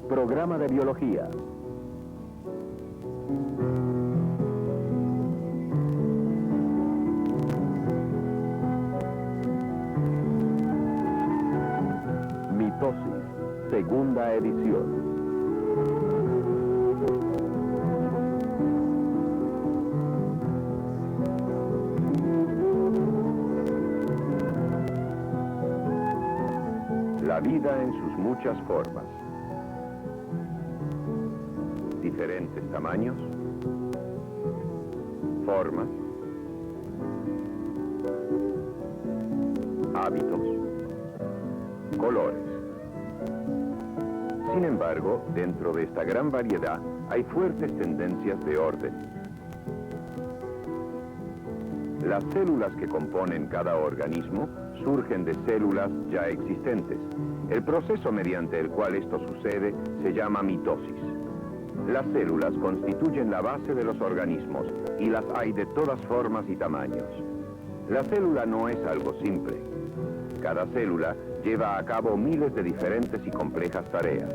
Programa de Biología. Mitosis, segunda edición. La vida en sus muchas formas. Diferentes tamaños, formas, hábitos, colores. Sin embargo, dentro de esta gran variedad hay fuertes tendencias de orden. Las células que componen cada organismo surgen de células ya existentes. El proceso mediante el cual esto sucede se llama mitosis. Las células constituyen la base de los organismos y las hay de todas formas y tamaños. La célula no es algo simple. Cada célula lleva a cabo miles de diferentes y complejas tareas.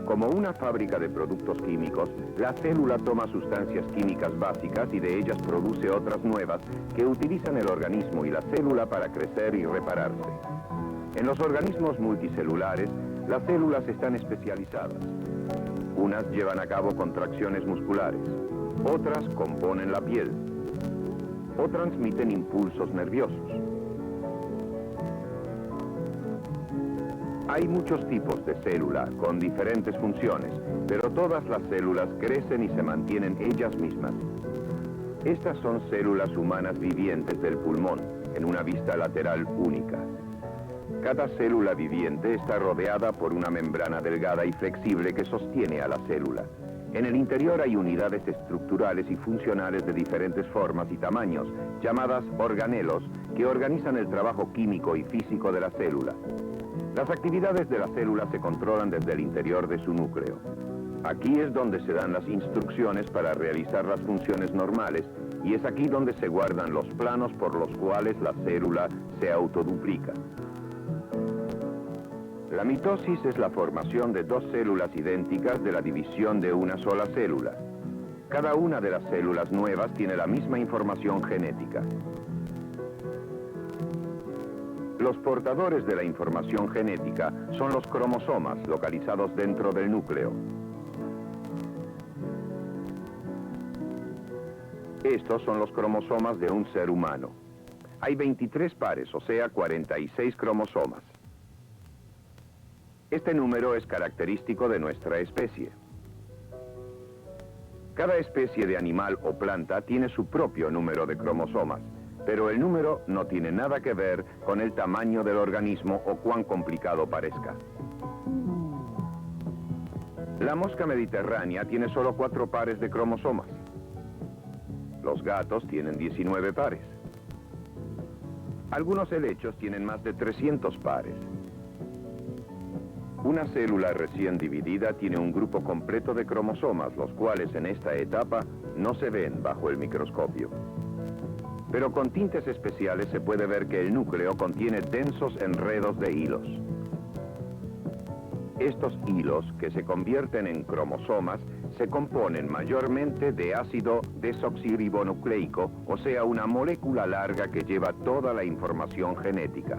Como una fábrica de productos químicos, la célula toma sustancias químicas básicas y de ellas produce otras nuevas que utilizan el organismo y la célula para crecer y repararse. En los organismos multicelulares, las células están especializadas. Unas llevan a cabo contracciones musculares, otras componen la piel, o transmiten impulsos nerviosos. Hay muchos tipos de célula con diferentes funciones, pero todas las células crecen y se mantienen ellas mismas. Estas son células humanas vivientes del pulmón, en una vista lateral única. Cada célula viviente está rodeada por una membrana delgada y flexible que sostiene a la célula. En el interior hay unidades estructurales y funcionales de diferentes formas y tamaños, llamadas organelos, que organizan el trabajo químico y físico de la célula. Las actividades de la célula se controlan desde el interior de su núcleo. Aquí es donde se dan las instrucciones para realizar las funciones normales y es aquí donde se guardan los planos por los cuales la célula se autoduplica. La mitosis es la formación de dos células idénticas de la división de una sola célula. Cada una de las células nuevas tiene la misma información genética. Los portadores de la información genética son los cromosomas localizados dentro del núcleo. Estos son los cromosomas de un ser humano. Hay 23 pares, o sea, 46 cromosomas. Este número es característico de nuestra especie. Cada especie de animal o planta tiene su propio número de cromosomas, pero el número no tiene nada que ver con el tamaño del organismo o cuán complicado parezca. La mosca mediterránea tiene solo 4 pares de cromosomas. Los gatos tienen 19 pares. Algunos helechos tienen más de 300 pares. Una célula recién dividida tiene un grupo completo de cromosomas, los cuales en esta etapa no se ven bajo el microscopio. Pero con tintes especiales se puede ver que el núcleo contiene densos enredos de hilos. Estos hilos, que se convierten en cromosomas, se componen mayormente de ácido desoxirribonucleico, o sea, una molécula larga que lleva toda la información genética.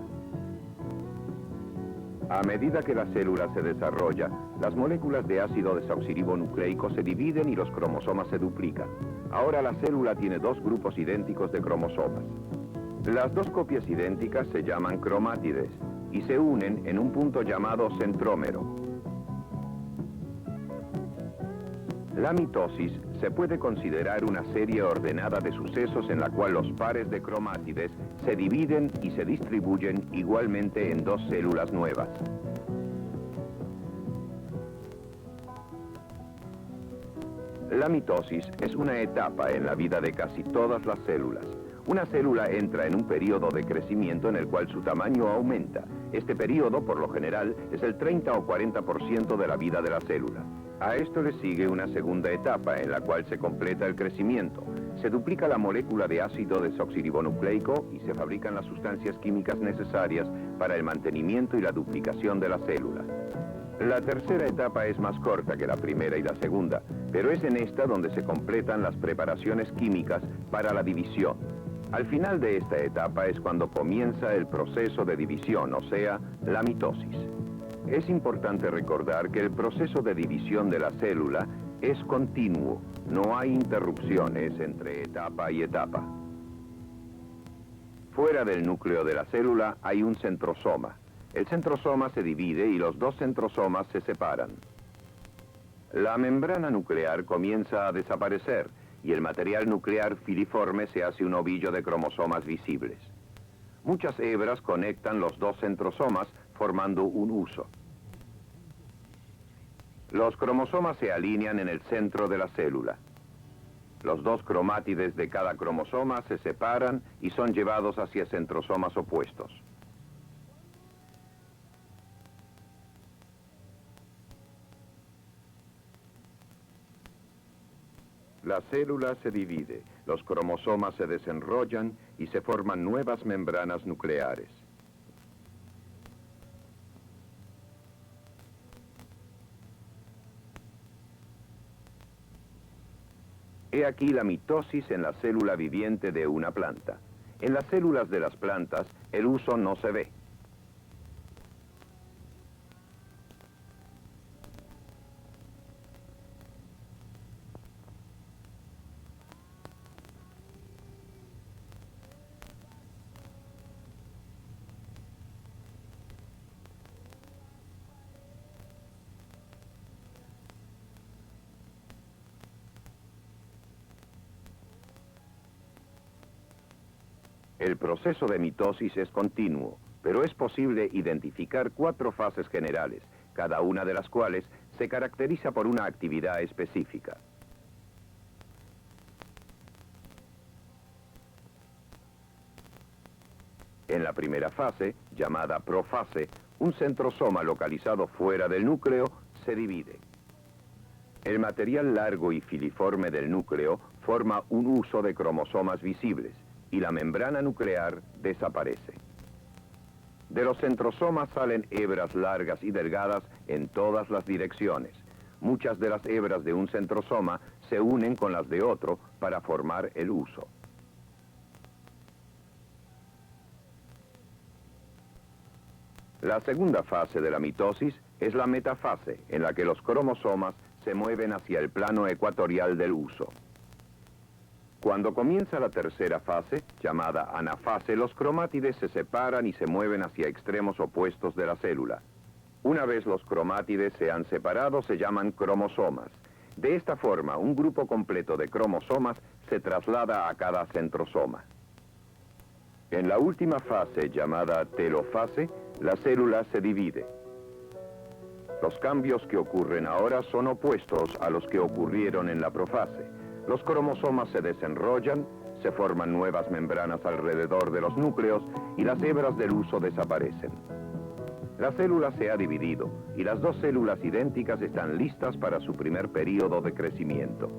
A medida que la célula se desarrolla, las moléculas de ácido desoxirribonucleico se dividen y los cromosomas se duplican. Ahora la célula tiene 2 grupos idénticos de cromosomas. Las 2 copias idénticas se llaman cromátides y se unen en un punto llamado centrómero. La mitosis se puede considerar una serie ordenada de sucesos en la cual los pares de cromátides se dividen y se distribuyen igualmente en 2 células nuevas. La mitosis es una etapa en la vida de casi todas las células. Una célula entra en un periodo de crecimiento en el cual su tamaño aumenta. Este periodo, por lo general, es el 30 o 40% de la vida de la célula. A esto le sigue una segunda etapa en la cual se completa el crecimiento. Se duplica la molécula de ácido desoxirribonucleico y se fabrican las sustancias químicas necesarias para el mantenimiento y la duplicación de la célula. La tercera etapa es más corta que la primera y la segunda, pero es en esta donde se completan las preparaciones químicas para la división. Al final de esta etapa es cuando comienza el proceso de división, o sea, la mitosis. Es importante recordar que el proceso de división de la célula es continuo, no hay interrupciones entre etapa y etapa. Fuera del núcleo de la célula hay un centrosoma. El centrosoma se divide y los dos centrosomas se separan. La membrana nuclear comienza a desaparecer y el material nuclear filiforme se hace un ovillo de cromosomas visibles. Muchas hebras conectan los dos centrosomas formando un huso. Los cromosomas se alinean en el centro de la célula. Los dos cromátides de cada cromosoma se separan y son llevados hacia centrosomas opuestos. La célula se divide, los cromosomas se desenrollan y se forman nuevas membranas nucleares. He aquí la mitosis en la célula viviente de una planta. En las células de las plantas, el huso no se ve. El proceso de mitosis es continuo, pero es posible identificar 4 fases generales, cada una de las cuales se caracteriza por una actividad específica. En la primera fase, llamada profase, un centrosoma localizado fuera del núcleo se divide. El material largo y filiforme del núcleo forma un huso de cromosomas visibles y la membrana nuclear desaparece. De los centrosomas salen hebras largas y delgadas en todas las direcciones. Muchas de las hebras de un centrosoma se unen con las de otro para formar el huso. La segunda fase de la mitosis es la metafase, en la que los cromosomas se mueven hacia el plano ecuatorial del huso. Cuando comienza la tercera fase, llamada anafase, los cromátides se separan y se mueven hacia extremos opuestos de la célula. Una vez los cromátides se han separado, se llaman cromosomas. De esta forma, un grupo completo de cromosomas se traslada a cada centrosoma. En la última fase, llamada telofase, la célula se divide. Los cambios que ocurren ahora son opuestos a los que ocurrieron en la profase. Los cromosomas se desenrollan, se forman nuevas membranas alrededor de los núcleos y las hebras del huso desaparecen. La célula se ha dividido y las dos células idénticas están listas para su primer período de crecimiento.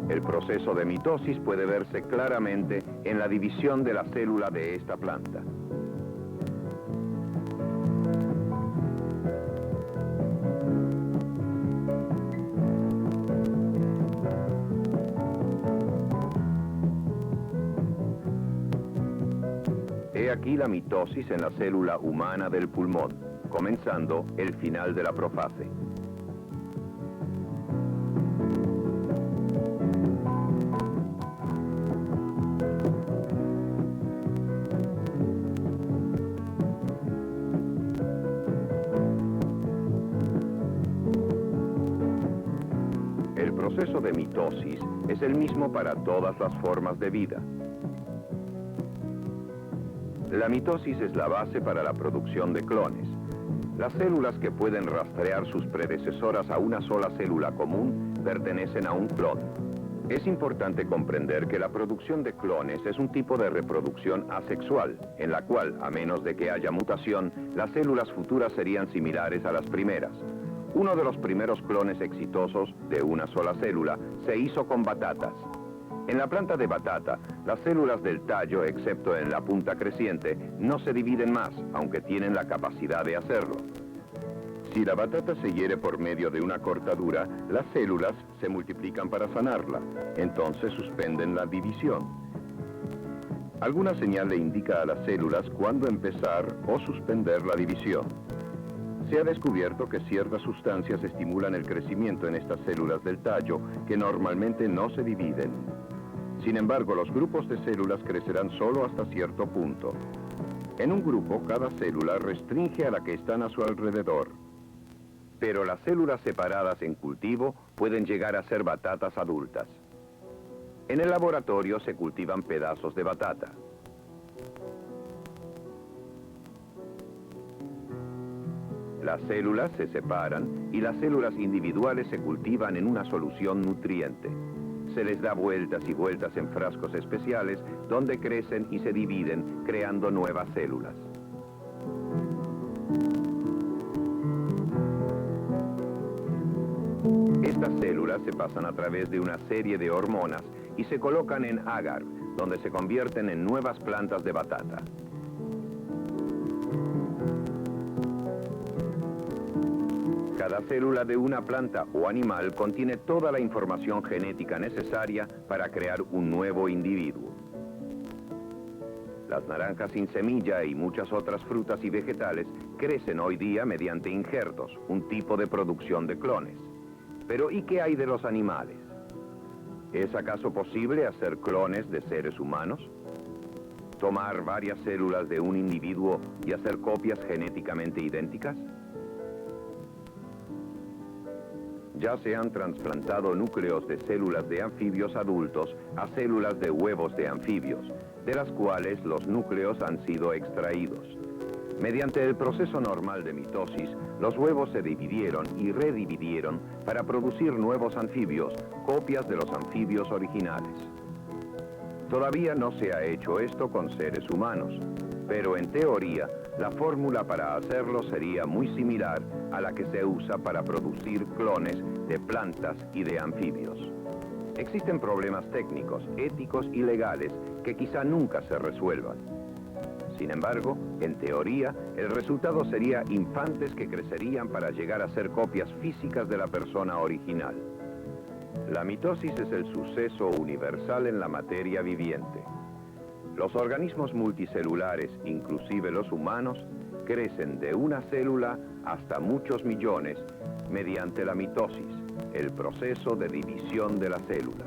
El proceso de mitosis puede verse claramente en la división de la célula de esta planta. He aquí la mitosis en la célula humana del pulmón, comenzando el final de la profase. El proceso de mitosis es el mismo para todas las formas de vida. La mitosis es la base para la producción de clones. Las células que pueden rastrear sus predecesoras a una sola célula común pertenecen a un clon. Es importante comprender que la producción de clones es un tipo de reproducción asexual, en la cual, a menos de que haya mutación, las células futuras serían similares a las primeras. Uno de los primeros clones exitosos de una sola célula se hizo con batatas. En la planta de batata, las células del tallo, excepto en la punta creciente, no se dividen más, aunque tienen la capacidad de hacerlo. Si la batata se hiere por medio de una cortadura, las células se multiplican para sanarla, entonces suspenden la división. Alguna señal le indica a las células cuándo empezar o suspender la división. Se ha descubierto que ciertas sustancias estimulan el crecimiento en estas células del tallo, que normalmente no se dividen. Sin embargo, los grupos de células crecerán solo hasta cierto punto. En un grupo, cada célula restringe a la que están a su alrededor. Pero las células separadas en cultivo pueden llegar a ser batatas adultas. En el laboratorio se cultivan pedazos de batata. Las células se separan y las células individuales se cultivan en una solución nutriente. Se les da vueltas y vueltas en frascos especiales donde crecen y se dividen, creando nuevas células. Estas células se pasan a través de una serie de hormonas y se colocan en agar, donde se convierten en nuevas plantas de batata. Cada célula de una planta o animal contiene toda la información genética necesaria para crear un nuevo individuo. Las naranjas sin semilla y muchas otras frutas y vegetales crecen hoy día mediante injertos, un tipo de producción de clones. Pero ¿y qué hay de los animales? ¿Es acaso posible hacer clones de seres humanos? ¿Tomar varias células de un individuo y hacer copias genéticamente idénticas? Ya se han trasplantado núcleos de células de anfibios adultos a células de huevos de anfibios, de las cuales los núcleos han sido extraídos. Mediante el proceso normal de mitosis, los huevos se dividieron y redividieron para producir nuevos anfibios, copias de los anfibios originales. Todavía no se ha hecho esto con seres humanos, pero en teoría, la fórmula para hacerlo sería muy similar a la que se usa para producir clones de plantas y de anfibios. Existen problemas técnicos, éticos y legales que quizá nunca se resuelvan. Sin embargo, en teoría, el resultado sería infantes que crecerían para llegar a ser copias físicas de la persona original. La mitosis es el suceso universal en la materia viviente. Los organismos multicelulares, inclusive los humanos, crecen de una célula hasta muchos millones mediante la mitosis, el proceso de división de la célula.